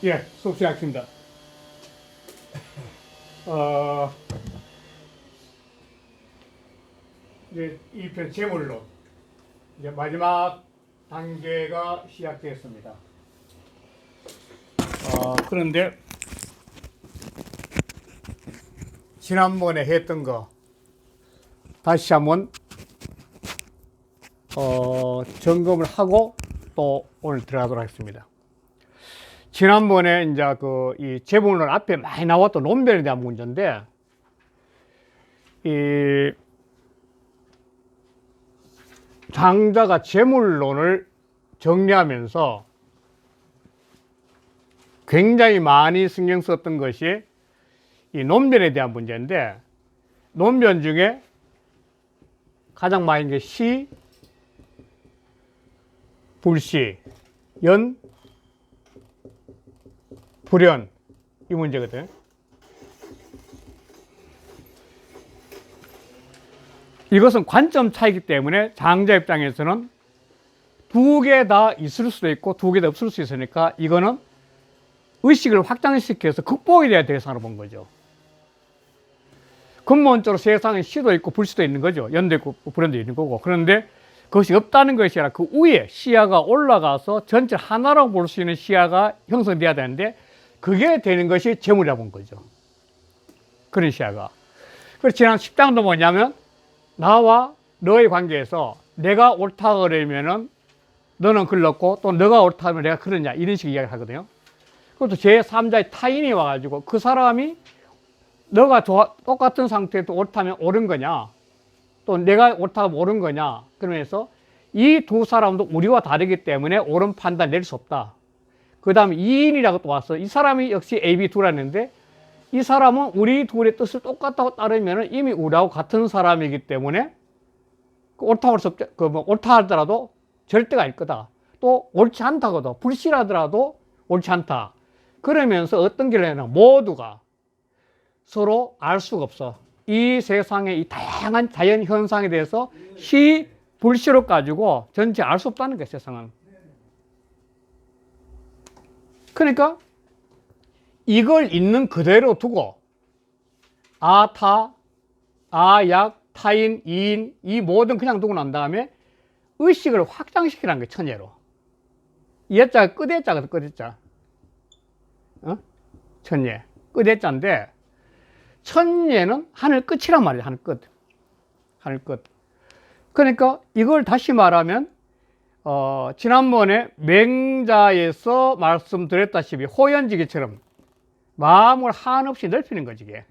예, 수업 시작합니다. 이제 이 편 제물로 이제 마지막 단계가 시작되었습니다. 그런데 지난번에 했던 거 다시 한번 점검을 하고 또 오늘 들어가도록 하겠습니다. 지난번에 이제 이 제물론 앞에 많이 나왔던 논변에 대한 문제인데, 이 장자가 제물론을 정리하면서 굉장히 많이 신경 썼던 것이 이 논변에 대한 문제인데, 논변 중에 가장 많은 게 시, 불시, 연, 불연, 이 문제거든. 이것은 관점 차이기 때문에 장자 입장에서는 두 개 다 있을 수도 있고 두 개 다 없을 수 있으니까 이거는 의식을 확장시켜서 극복이 돼야 대상으로 본 거죠. 근본적으로 세상에 시도 있고 불시도 있는 거죠. 연도 있고 불연도 있는 거고. 그런데 그것이 없다는 것이 아니라 그 위에 시야가 올라가서 전체 하나라고 볼 수 있는 시야가 형성돼야 되는데, 그게 되는 것이 제물이라고 본 거죠. 그런 시야가. 그래서 지난 10장도 뭐냐면, 나와 너의 관계에서 내가 옳다 그러면은 너는 글렀고, 또 너가 옳다 하면 내가 그러냐, 이런 식의 이야기를 하거든요. 그것도 제3자의 타인이 와가지고 그 사람이 너가 똑같은 상태에도 옳다면 옳은 거냐, 또 내가 옳다고 옳은 거냐, 그러면서 이 두 사람도 우리와 다르기 때문에 옳은 판단 낼 수 없다. 그 다음에 2인이라고 또 왔어. 이 사람이 역시 A, B 둘이었는데, 이 사람은 우리 둘의 뜻을 똑같다고 따르면 이미 우리하고 같은 사람이기 때문에 옳다고 할 수 없죠. 옳다 하더라도 절대가 아닐 거다. 또 옳지 않다고도, 불실하더라도 옳지 않다. 그러면서 어떤 길을 해나 모두가 서로 알 수가 없어. 이 세상의 이 다양한 자연 현상에 대해서 시, 불시로 가지고 전체 알 수 없다는 거예요, 세상은. 그러니까 이걸 있는 그대로 두고 아타, 아약, 타인, 이인, 이 모든 그냥 두고 난 다음에 의식을 확장시키라는 거예요, 천예로. 예자가 끝예자거든, 끝예자. 천예. 끝예자인데, 천예는 하늘 끝이란 말이에요, 하늘 끝. 하늘 끝. 그러니까 이걸 다시 말하면, 지난번에 맹자에서 말씀드렸다시피 호연지기처럼 마음을 한없이 넓히는 거지, 이게.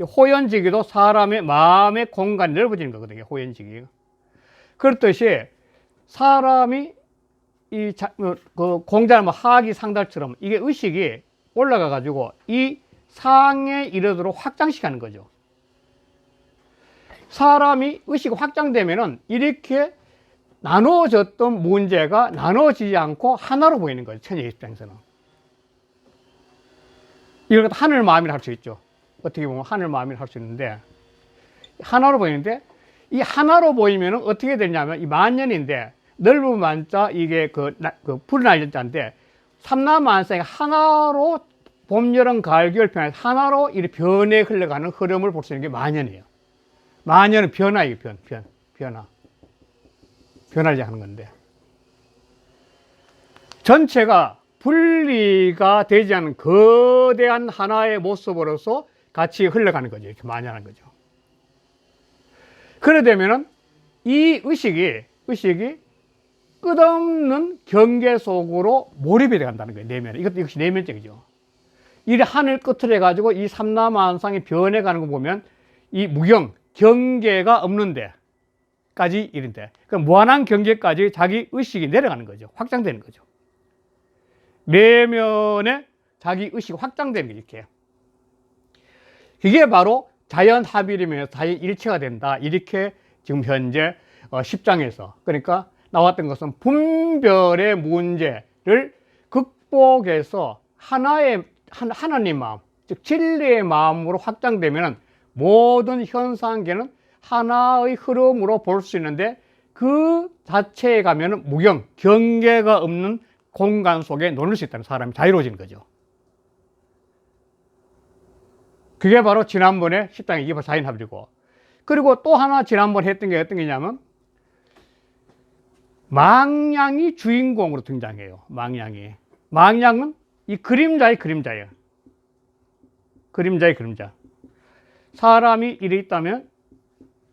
호연지기도 사람의 마음의 공간이 넓어지는 거거든요, 호연지기. 그렇듯이 사람이 그 공자는 하기 상달처럼 이게 의식이 올라가 가지고 이 상에 이르도록 확장시키는 거죠. 사람이 의식이 확장되면은 이렇게 나누어졌던 문제가 나누어지지 않고 하나로 보이는 거죠, 천의 입장에서는. 이걸 하늘 마음이라 할 수 있죠. 어떻게 보면 하늘 마음이라 할 수 있는데, 하나로 보이는데, 이 하나로 보이면은 어떻게 되냐면, 이 만년인데, 넓은 만자, 이게 푸른 날자인데, 삼라만상이 하나로 봄, 여름, 가을, 겨울 변화, 하나로 이렇게 변해 흘러가는 흐름을 볼 수 있는 게 만년이에요. 만년은 변화예요, 변화. 변하지 하는 건데. 전체가 분리가 되지 않은 거대한 하나의 모습으로서 같이 흘러가는 거죠. 이렇게 만연한 거죠. 그래 되면은 이 의식이 끝없는 경계 속으로 몰입이 돼 간다는 거예요. 내면에. 이것이 내면적이죠. 이 하늘 끝을 해가지고 이 삼라만상이 변해가는 거 보면 이 무경, 경계가 없는데 까지 이른데, 그러니까 무한한 경계까지 자기 의식이 내려가는 거죠. 확장되는 거죠. 내면에 자기 의식이 확장되는 게 이렇게. 이게 바로 자연 합일이면서 자연 일체가 된다. 이렇게 지금 현재 10장에서, 그러니까 나왔던 것은 분별의 문제를 극복해서 하나님 마음, 즉 진리의 마음으로 확장되면 모든 현상계는 하나의 흐름으로 볼 수 있는데, 그 자체에 가면은 무경, 경계가 없는 공간 속에 노는 수 있다는 사람이 자유로워지는 거죠. 그게 바로 지난번에 십당의 2파 4인 합이고, 그리고 또 하나 지난번에 했던 게 어떤 게냐면 망량이 주인공으로 등장해요. 망량은 이 그림자의 그림자예요. 그림자의 그림자. 사람이 이래 있다면,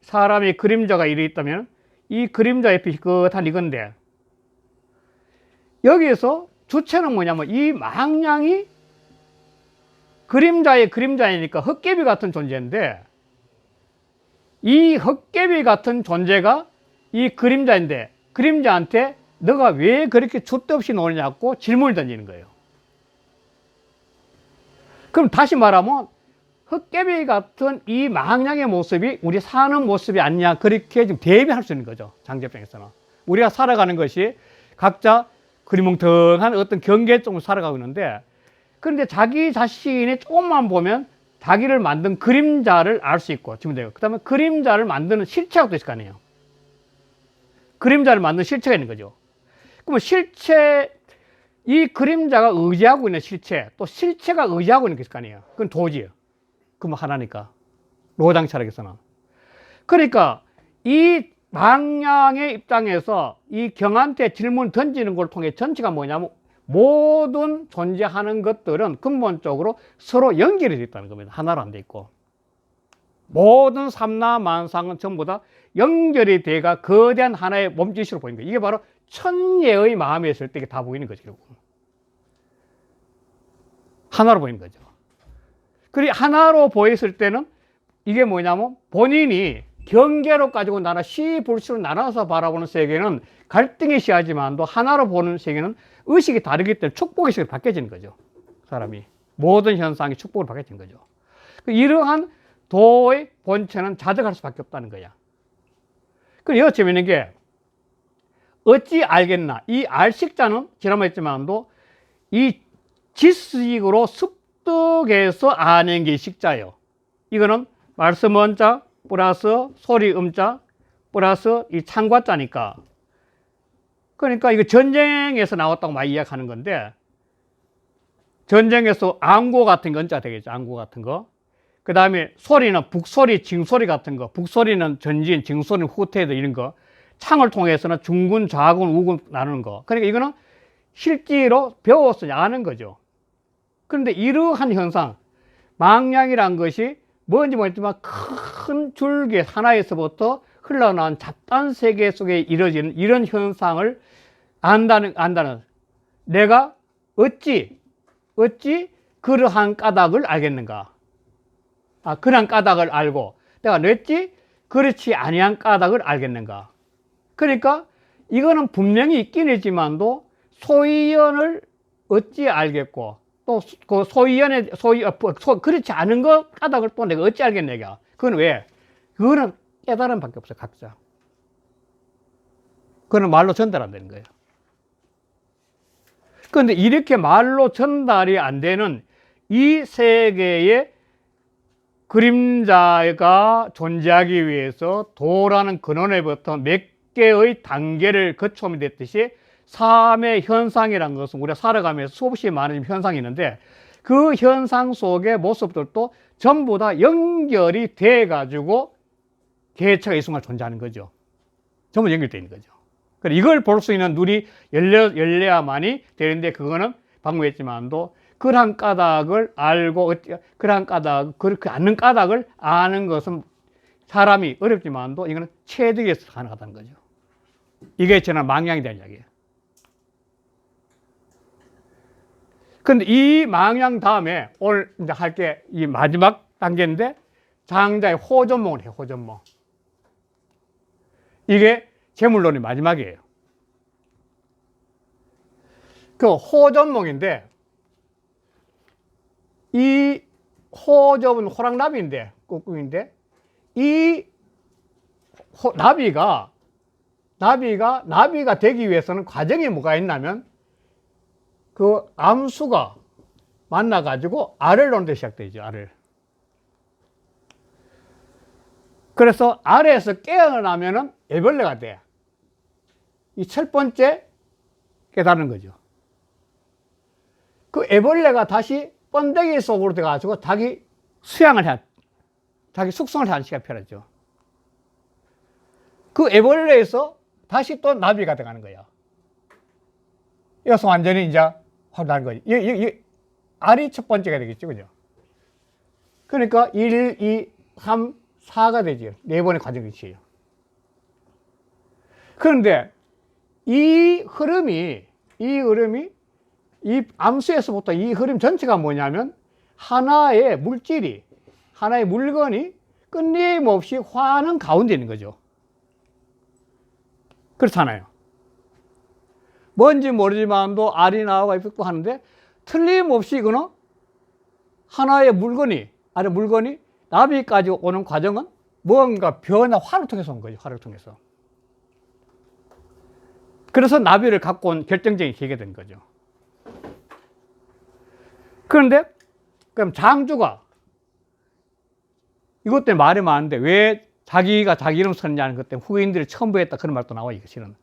사람의 그림자가 이래 있다면 이 그림자 옆에 희끗한 이건데, 여기에서 주체는 뭐냐면 이 망량이 그림자의 그림자이니까 헛개비 같은 존재인데, 이 헛개비 같은 존재가 이 그림자인데 그림자한테 너가 왜 그렇게 줏대 없이 노느냐고 질문을 던지는 거예요. 그럼 다시 말하면 헛개비 같은 이 망량의 모습이 우리 사는 모습이 아니냐, 그렇게 좀 대비할 수 있는 거죠. 장자 입장에서는 우리가 살아가는 것이 각자 그리뭉텅한 어떤 경계점으로 살아가고 있는데, 그런데 자기 자신이 조금만 보면 자기를 만든 그림자를 알 수 있고, 지금 돼요. 그 다음에 그림자를 만드는 실체가 또 있을 거 아니에요. 그림자를 만드는 실체가 있는 거죠. 그러면 실체, 이 그림자가 의지하고 있는 실체, 또 실체가 의지하고 있는 게 있을 거 아니에요. 그건 도지예요. 그럼 하나니까. 로장 철학에서는. 그러니까 이 망량의 입장에서 이 경한테 질문 던지는 걸 통해 전체가 뭐냐면 모든 존재하는 것들은 근본적으로 서로 연결이 되어 있다는 겁니다. 하나로 안 돼 있고. 모든 삼라만상은 전부 다 연결이 돼가 거대한 하나의 몸짓으로 보이는 거예요. 이게 바로 천예의 마음에 있을 때 이게 다 보이는 거죠. 결국. 하나로 보이는 거죠. 그리고 하나로 보였을 때는 이게 뭐냐면 본인이 경계로 가지고 나라 시불수로 나눠서 바라보는 세계는 갈등의 시야지만도 하나로 보는 세계는 의식이 다르기 때문에 축복의 의식으로 바뀌어지는 거죠. 사람이. 모든 현상이 축복으로 바뀌어지는 거죠. 이러한 도의 본체는 자적할 수밖에 없다는 거야. 그리고 여기 재밌는 게 어찌 알겠나. 이 알식자는 지난번에 했지만도 이 지식으로 습득해서 아는 게 식자예요. 이거는 말씀 원자 플러스 소리 음자 플러스 이 창과자니까. 그러니까 이거 전쟁에서 나왔다고 많이 이야기하는 건데, 전쟁에서 앙고 같은 거 은자 되겠죠. 앙고 같은 거. 그 다음에 소리는 북소리, 징소리 같은 거. 북소리는 전진, 징소리는 후퇴도 이런 거. 창을 통해서는 중군, 좌군, 우군 나누는 거. 그러니까 이거는 실제로 배워서 아는 거죠. 그런데 이러한 현상, 망량이란 것이 뭔지 모르겠지만 큰 줄기 하나에서부터 흘러나온 잡다한 세계 속에 이루어지는 이런 현상을 안다는 내가 어찌 그러한 까닭을 알겠는가? 그러한 까닭을 알고 내가 어찌 그렇지 아니한 까닭을 알겠는가? 그러니까 이거는 분명히 있긴 했지만도 소위원을 어찌 알겠고, 또 그 소위원의 그렇지 않은 것 까닭을 또 내가 어찌 알겠느냐? 그건 왜? 그거는 깨달음 밖에 없어요. 각자. 그거는 말로 전달 안 되는 거예요. 그런데 이렇게 말로 전달이 안 되는 이 세계의 그림자가 존재하기 위해서 도라는 근원에부터 몇 개의 단계를 거쳐오면 됐듯이 삶의 현상이라는 것은 우리가 살아가면서 수없이 많은 현상이 있는데, 그 현상 속의 모습들도 전부 다 연결이 돼 가지고 개체가 이 순간 존재하는 거죠. 전부 연결되어 있는 거죠. 이걸 볼 수 있는 눈이 열려야만이 되는데, 그거는 방금 했지만도 그러한 까닭을 알고, 그러한 까닭, 그렇게 않는 까닭을 아는 것은 사람이 어렵지만도 이거는 체득에서 가능하다는 거죠. 이게 저는 망량에 대한 이야기예요. 근데 이 망량 다음에 오늘 이제 할 게 이 마지막 단계인데, 장자의 호전몽을 해요. 호전몽. 이게 재물론의 마지막이에요. 그 호전몽인데, 이 호접은 호랑나비인데, 꾹꾹인데, 이 나비가 되기 위해서는 과정이 뭐가 있냐면, 그 암수가 만나가지고 알을 놓는 데 시작되죠. 알을. 그래서 알에서 깨어나면은 애벌레가 돼. 이 첫 번째 깨달은 거죠. 그 애벌레가 다시 번데기 속으로 들어가가지고 자기 숙성을 하는 시간이 필요하죠. 그 애벌레에서 다시 또 나비가 들어가는 거예요. 이어서 완전히 이제 확 나는 거죠. 알이 첫 번째가 되겠죠. 그죠? 그러니까 1, 2, 3, 4가 되죠. 네 번의 과정이 있어요. 그런데 이 흐름이 이 암수에서부터 이 흐름 전체가 뭐냐면 하나의 물질이, 하나의 물건이 끊임없이 화하는 가운데 있는 거죠. 그렇잖아요. 뭔지 모르지만도 알이 나오고 입고 하는데 틀림없이 이거는 하나의 물건이, 아니 물건이 나비까지 오는 과정은 뭔가 변화, 화를 통해서 온 거죠. 화를 통해서. 그래서 나비를 갖고 온 결정적인 계기가 된 거죠. 그런데 그럼 장주가 이것 때문에 말이 많은데 왜 자기가 자기 이름 썼냐는 것 때문에 후인들이 첨부했다 그런 말도 나와요. 실은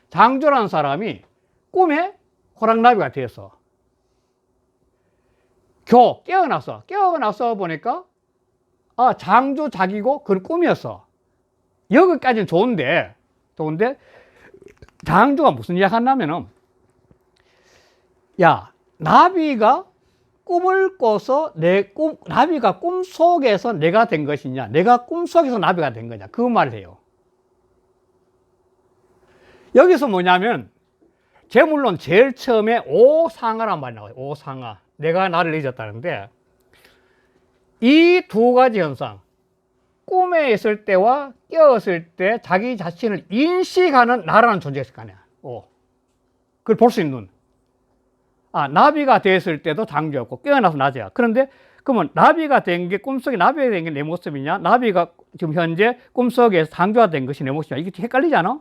장주라는 사람이 꿈에 호랑나비가 되어서 깨어나서 보니까 아, 장주 자기고 그건 꿈이었어. 여기까지는 좋은데 장주가 무슨 이야기 하냐면은 야, 나비가 꿈을 꿔서 나비가 꿈속에서 내가 된 것이냐, 내가 꿈속에서 나비가 된 거냐, 그 말을 해요. 여기서 뭐냐면 물론 제일 처음에 오상아란 말이 나와요. 오상아, 내가 나를 잊었다는데 이 두 가지 현상, 꿈에 있을 때와 깨었을 때 자기 자신을 인식하는 나라는 존재가 있을 거 아니야. 그걸 볼 수 있는 눈. 아, 나비가 됐을 때도 장주였고 깨어나서 낮이야. 그런데 그러면 나비가 된 게 꿈속에 나비가 된 게 내 모습이냐, 나비가 지금 현재 꿈속에서 장주가 된 것이 내 모습이냐, 이게 헷갈리지 않아?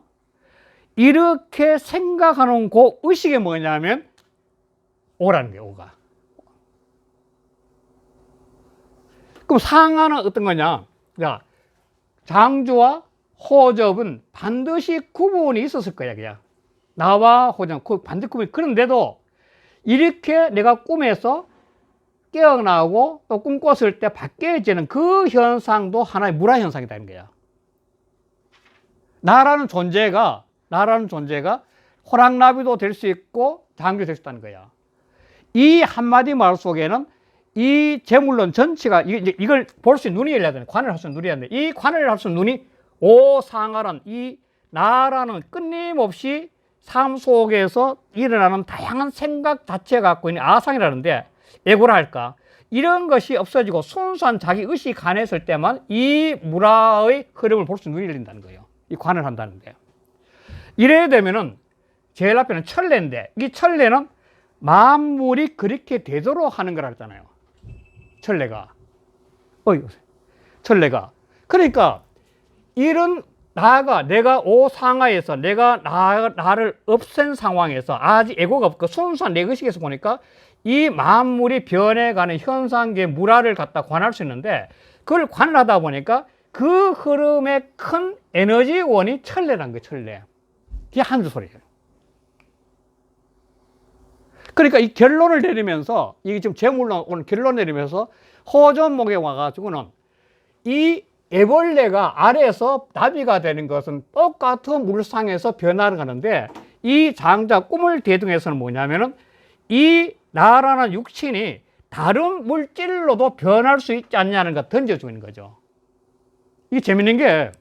이렇게 생각하는 그 의식이 뭐냐면 오라는 거예요. 오가. 그럼 상하는 어떤 거냐? 자, 장주와 호접은 반드시 구분이 있었을 거야. 그냥 나와 호접 반드시 구분이. 그런데도 이렇게 내가 꿈에서 깨어나고 또 꿈꿨을 때 바뀌어지는 그 현상도 하나의 물화 현상이라는 거야. 나라는 존재가 호랑나비도 될 수 있고 장주도 될 수 있다는 거야. 이 한마디 말 속에는 이 제물론 전체가 이걸 볼 수 있는 눈이 열려야 되는데, 관을 할 수 있는 눈이 열려야 되는데, 이 관을 할 수 있는 눈이 오상하란 이 나라는 끊임없이 삶 속에서 일어나는 다양한 생각 자체가 갖고 있는 아상이라는데, 에고라 할까, 이런 것이 없어지고 순수한 자기 의식이 가했을 때만 이 물화의 흐름을 볼 수 있는 눈이 열린다는 거예요. 이 관을 한다는데, 이래야 되면은 제일 앞에는 천례인데, 이 천례는 만물이 그렇게 되도록 하는 거라 했잖아요. 천례가. 그러니까 이런 내가 오상하에서 내가 나를 없앤 상황에서 아직 에고가 없고 순수한 내 의식에서 보니까 이 만물이 변해가는 현상계의 물화를 갖다 관할 수 있는데, 그걸 관하다 보니까 그 흐름의 큰 에너지원이 천례라는 거예요. 천례. 그게 한 줄 소리예요. 그러니까 이 결론을 내리면서, 이게 지금 제물론 오늘 결론 내리면서 호전목에 와가지고는 이 애벌레가 아래에서 나비가 되는 것은 똑같은 물상에서 변화를 가는데, 이 장자 꿈을 대등해서는 뭐냐면은 이 나라는 육신이 다른 물질로도 변할 수 있지 않냐는 걸 던져주는 거죠. 이게 재밌는 게,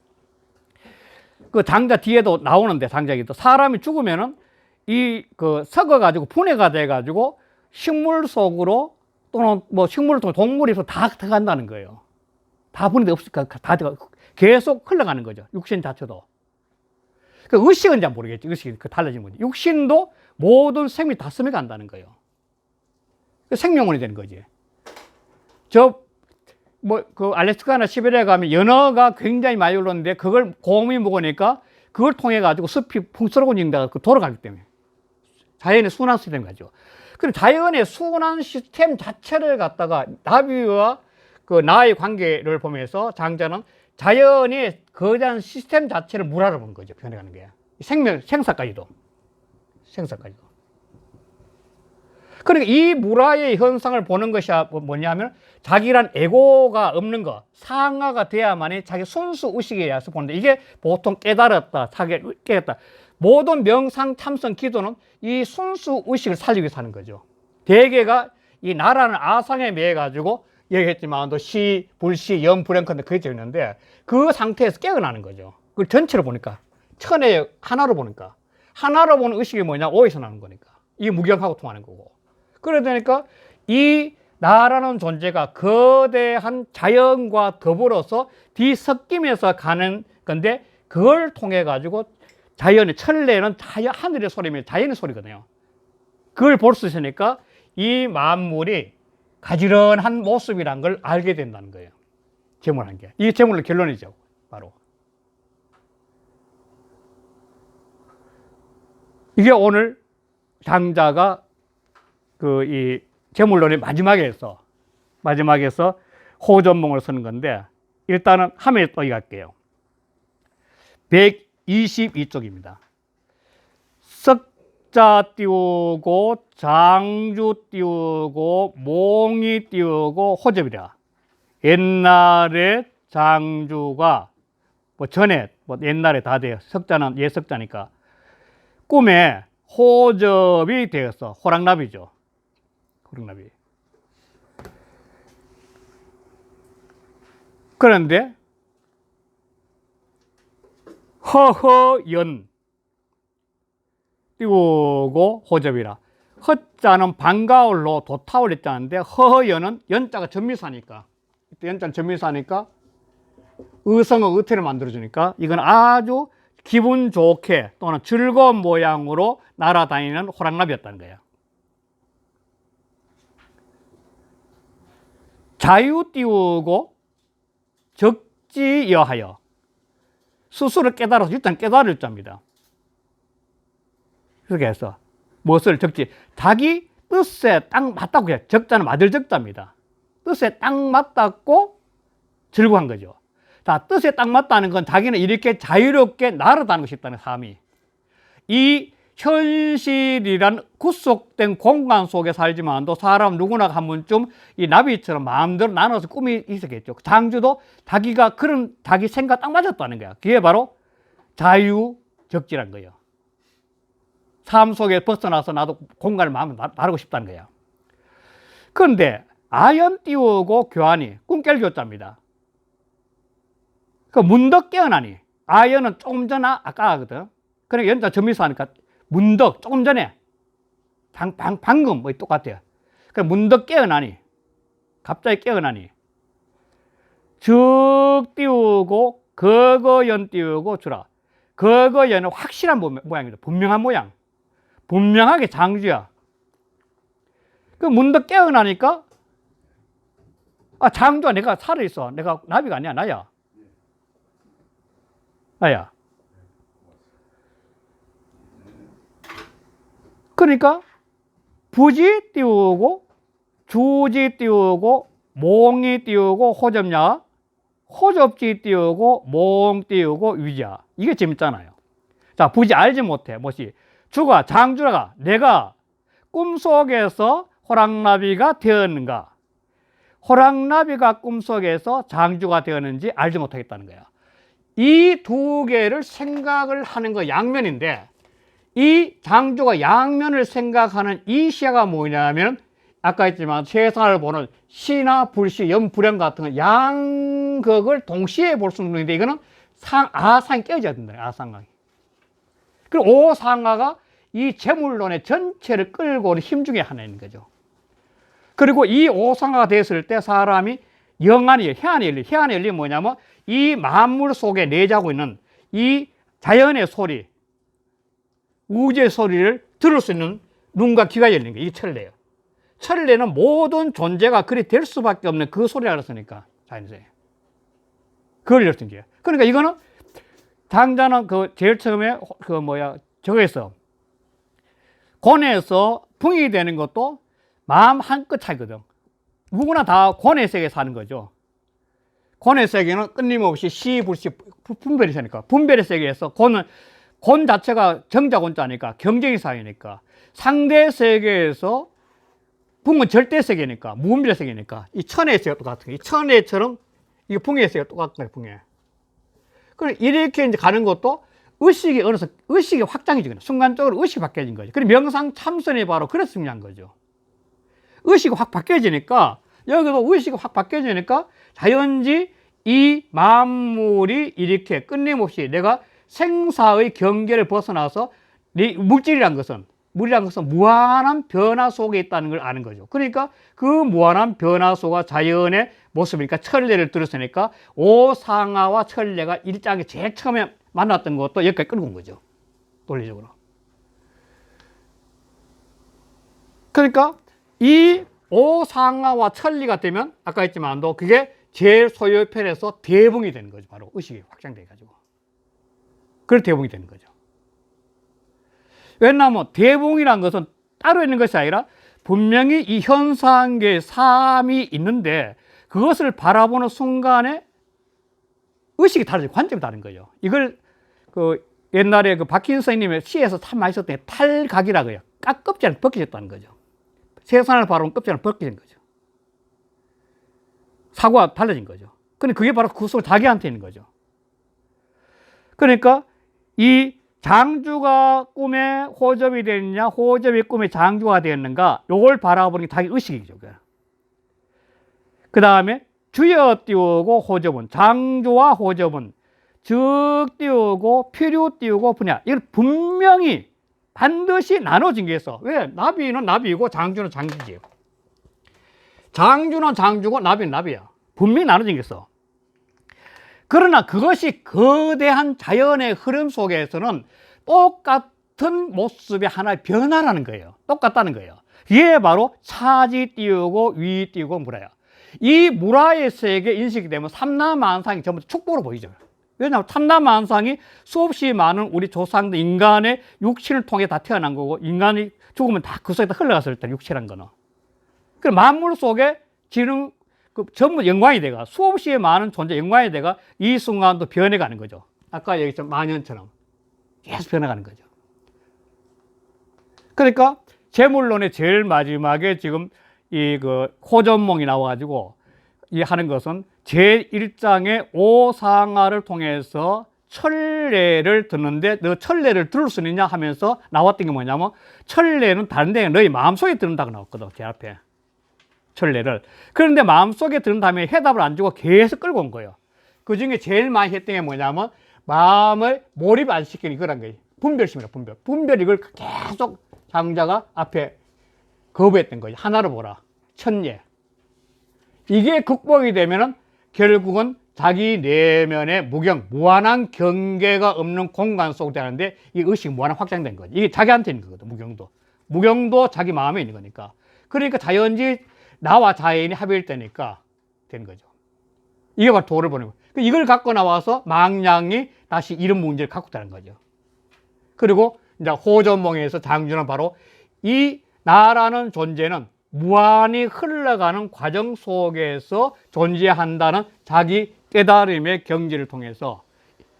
그 장자 뒤에도 나오는데, 장자기도 사람이 죽으면은 썩어가지고 분해가 돼가지고 식물 속으로 또는 뭐 식물을 통해 동물에서 다 들어간다는 거예요. 다 분해돼 없을까? 다 계속 흘러가는 거죠. 육신 자체도. 그 의식은 잘 모르겠지. 의식이 달라진 거지. 육신도 모든 생명이 다 스며간다는 거예요. 생명원이 되는 거지. 알래스카나 시베리아 가면 연어가 굉장히 많이 올랐는데 그걸 곰이 먹으니까 그걸 통해 가지고 숲이 풍스러워진다. 돌아가기 때문에. 자연의 순환 시스템 가죠. 그럼 자연의 순환 시스템 자체를 갖다가 나비와 나의 관계를 보면서 장자는 자연의 거대한 시스템 자체를 물화로 본 거죠. 변해가는 게. 생사까지도. 그러니까 이 무라의 현상을 보는 것이 뭐냐면 자기란 에고가 없는 것, 상하가 돼야만이 자기 순수 의식에 의해서 보는데 이게 보통 깨달았다, 자기 깨닫다. 모든 명상 참선 기도는 이 순수 의식을 살리기 위해서 하는 거죠. 대개가 이 나라는 아상에 매여 가지고 얘기했지만 또 시, 불시, 연, 불행컨대 그게 있는데 그 상태에서 깨어나는 거죠. 그걸 전체로 보니까 천에 하나로 보니까 하나로 보는 의식이 뭐냐? 오에서 나는 거니까 이게 무경하고 통하는 거고. 그러니까 이 나라는 존재가 거대한 자연과 더불어서 뒤섞이면서 가는 건데 그걸 통해 가지고 자연의 천례는 하늘의 소리면 자연의 소리거든요. 그걸 볼 수 있으니까 이 만물이 가지런한 모습이란 걸 알게 된다는 거예요. 제물한 게. 이게 제물의 결론이죠. 바로. 이게 오늘 장자가 이 제물론의 마지막에서 호전몽을 쓰는 건데 일단은 화면에 또 이갈게요. 122쪽입니다. 석자 띄우고 장주 띄우고 몽이 띄우고 호접이라. 옛날에 장주가 전에 옛날에 다 돼요. 석자는 예석자니까 꿈에 호접이 되었어. 호랑나비죠. 호랑나비. 그런데 허허연 띄우고 호접이라. 허자는 반가울로 도타올 했자는데 허허연은 연자가 전미사니까 연자는 전미사니까 의성어 의태를 만들어주니까 이건 아주 기분 좋게 또는 즐거운 모양으로 날아다니는 호랑나비였다는 거예요. 자유 띄우고 적지여하여 스스로 깨달아서 일단 깨달을 자입니다. 그렇게 해서 무엇을 적지? 자기 뜻에 딱 맞다고 해요. 적자는 맞을 적자입니다. 뜻에 딱 맞다고 즐거운 거죠. 자, 뜻에 딱 맞다는 건 자기는 이렇게 자유롭게 날아다니고 싶다는 삶이. 이 현실이란 구속된 공간 속에 살지만도 사람 누구나 한 번쯤 이 나비처럼 마음대로 나눠서 꿈이 있었겠죠. 장주도 자기가 그런 자기 생각 딱 맞았다는 거야. 그게 바로 자유적지란 거예요. 삶 속에 벗어나서 나도 공간을 마음을 나르고 싶다는 거야. 그런데 아연 띄우고 교환이 꿈깰 교자입니다. 그 문득 깨어나니 아연은 조금 전 아까 하거든. 그러니까 연자 전미사니까 문득 조금 전에 방금 뭐 똑같아요. 그 문득 깨어나니 갑자기 깨어나니 적 띄우고 거거연 띄우고 주라. 거거연은 확실한 모양이다. 분명한 모양. 분명하게 장주야. 그 문득 깨어나니까 장주야 내가 살아있어. 내가 나비가 아니야 나야. 나야. 그러니까 부지 띄우고 주지 띄우고 몽이 띄우고 호접냐 호접지 띄우고 몽 띄우고 위자. 이게 재밌잖아요. 자, 부지 알지 못해. 뭐지? 주가 장주라가 내가 꿈속에서 호랑나비가 되었는가? 호랑나비가 꿈속에서 장주가 되었는지 알지 못하겠다는 거야. 이 두 개를 생각을 하는 거 양면인데 이 장주가 양면을 생각하는 이 시야가 뭐냐면 아까 했지만 세상을 보는 시나 불시, 연불연 같은 거 양극을 동시에 볼 수 있는데 이거는 아상이 깨져야 된다. 아상이. 그리고 오상하가 이 재물론의 전체를 끌고 오는 힘 중에 하나인 거죠. 그리고 이 오상하가 됐을 때 사람이 영안이, 해안의 열리. 해안의 열리 뭐냐면 이 만물 속에 내재하고 있는 이 자연의 소리, 우주의 소리를 들을 수 있는 눈과 귀가 열리는 게 이게 천례예요. 천례는 모든 존재가 그리 될 수밖에 없는 그 소리를 알았으니까 자연에서 그걸 열수 있는 거예요. 그러니까 이거는 장자는 제일 처음에 저거에서 권에서 붕이 되는 것도 마음 한 끗 차이거든. 누구나 다 권의 세계에 사는 거죠. 권의 세계는 끊임없이 시, 불시, 분별이 있으니까 분별의 세계에서 권 자체가 정자권자니까 경쟁의 사회니까 상대 세계에서 붕은 절대세계니까, 무분별세계니까, 이 천의 세계가 똑같은 거예요. 이 천의처럼, 이게 붕의 세계가 똑같은 거예요, 붕의. 그럼 이렇게 이제 가는 것도 의식이 어느새, 의식이 확장해진 거예요. 순간적으로 의식이 바뀌어진 거죠. 그럼 명상 참선이 바로 그래서 중요한 거죠. 의식이 확 바뀌어지니까, 여기도 의식이 확 바뀌어지니까, 자연지 이 만물이 이렇게 끊임없이 내가 생사의 경계를 벗어나서 물질이란 것은 무한한 변화 속에 있다는 걸 아는 거죠. 그러니까 그 무한한 변화 속과 자연의 모습이니까 천례를 들었으니까 오상아와 천례가 일장에 제일 처음에 만났던 것도 여기까지 끌고 온 거죠. 논리적으로. 그러니까 이 오상아와 천리가 되면 아까 했지만도 그게 제일 소요편에서 대붕이 되는 거죠. 바로 의식이 확장돼 가지고. 그래서 대붕이 되는 거죠. 왜냐하면 대붕이라는 것은 따로 있는 것이 아니라 분명히 이 현상계의 삶이 있는데 그것을 바라보는 순간에 의식이 달라지고 관점이 다른 거죠. 이걸 그 옛날에 그 박희인 선생님의 시에서 참 많이 썼던 게 탈각이라고 해요. 껍질이 벗겨졌다는 거죠. 세상을 바라보는 껍질이 벗겨진 거죠. 사고가 달라진 거죠. 근데 그게 바로 그 속에 자기한테 있는 거죠. 그러니까 이 장주가 꿈에 호접이 되느냐, 호접이 꿈에 장주가 되었는가, 요걸 바라보는 게 자기 의식이죠. 그 다음에 주여 띄우고 호접은, 장주와 호접은 즉 띄우고 필요 띄우고 분야. 이걸 분명히 반드시 나눠진 게 있어. 왜? 나비는 나비고 장주는 장주지. 장주는 장주고 나비는 나비야. 분명히 나눠진 게 있어. 그러나 그것이 거대한 자연의 흐름 속에서는 똑같은 모습의 하나의 변화라는 거예요. 똑같다는 거예요. 이게 바로 차지 띄우고 위 띄우고 무라야. 이 무라의 세계 인식이 되면 삼라만상이 전부 축복으로 보이죠. 왜냐하면 삼라만상이 수없이 많은 우리 조상들 인간의 육신을 통해 다 태어난 거고 인간이 죽으면 다 그 속에 다 흘러갔을 때 육체란 거는. 그 만물 속에 지는 그 전부 영광이 돼가 수없이 많은 존재 영광이 돼가 이 순간도 변해가는 거죠. 아까 얘기했던 만연처럼 계속 변해가는 거죠. 그러니까 제물론의 제일 마지막에 지금 이 그 호전몽이 나와가지고 이 하는 것은 제1장의 오상아를 통해서 천례를 듣는데 너 천례를 들을 수 있느냐 하면서 나왔던 게 뭐냐면 천례는 다른 데 너희 마음속에 들은다고 나왔거든. 제 앞에. 천례를. 그런데 마음속에 든 다음에 해답을 안 주고 계속 끌고 온 거예요. 그 중에 제일 많이 했던 게 뭐냐면 마음을 몰입 안 시키는 그런 거예요. 분별심이라 분별. 분별 이걸 계속 장자가 앞에 거부했던 거예요. 하나로 보라. 천례. 이게 극복이 되면은 결국은 자기 내면의 무경, 무한한 경계가 없는 공간 속에 되는데 이 의식이 무한한 확장된 거죠. 이게 자기한테 있는 거거든, 무경도. 무경도 자기 마음에 있는 거니까. 그러니까 자연지 나와 자연이 합일 때니까 된 거죠. 이게 바로 도를 보는 거예요. 이걸 갖고 나와서 망량이 다시 이런 문제를 갖고 있다는 거죠. 그리고 이제 호전몽에서 장주는 바로 이 나라는 존재는 무한히 흘러가는 과정 속에서 존재한다는 자기 깨달음의 경지를 통해서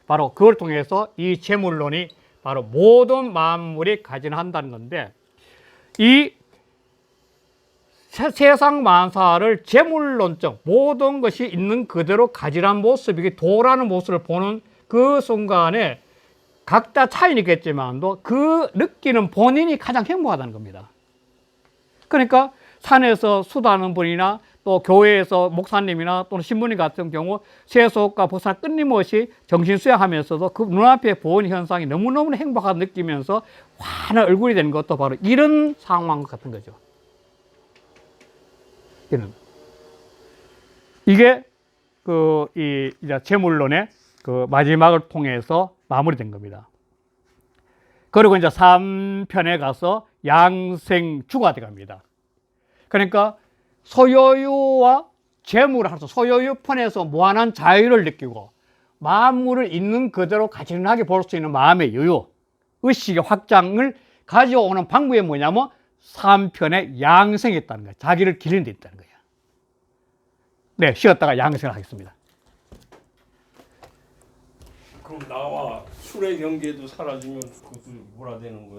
바로 그걸 통해서 이 제물론이 바로 모든 만물이 가진한다는 건데 이 세상 만사를 제물론적 모든 것이 있는 그대로 가지란 모습이 도라는 모습을 보는 그 순간에 각자 차이는 있겠지만도 그 느끼는 본인이 가장 행복하다는 겁니다. 그러니까 산에서 수다하는 분이나 또 교회에서 목사님이나 또는 신부님 같은 경우 세속과 벗어나 끊임없이 정신 수양하면서도 그 눈앞에 보이는 현상이 너무너무 행복하다 느끼면서 환한 얼굴이 되는 것도 바로 이런 상황 같은 거죠. 이게 이 제물론의 그 마지막을 통해서 마무리된 겁니다. 그리고 이제 3편에 가서 양생주가 돼 갑니다. 그러니까 소요유와 재물을 하면서 소요유 편에서 무한한 자유를 느끼고 만물을 있는 그대로 가지런하게 볼 수 있는 마음의 여유, 의식의 확장을 가져오는 방법이 뭐냐면 3편에 양생이 있다는 거예요. 자기를 기르는 데 있다는 거예요. 네, 쉬었다가 양생을 하겠습니다. 그럼 나와 술의 경계도 사라지면 그것도 뭐라 되는 거예요?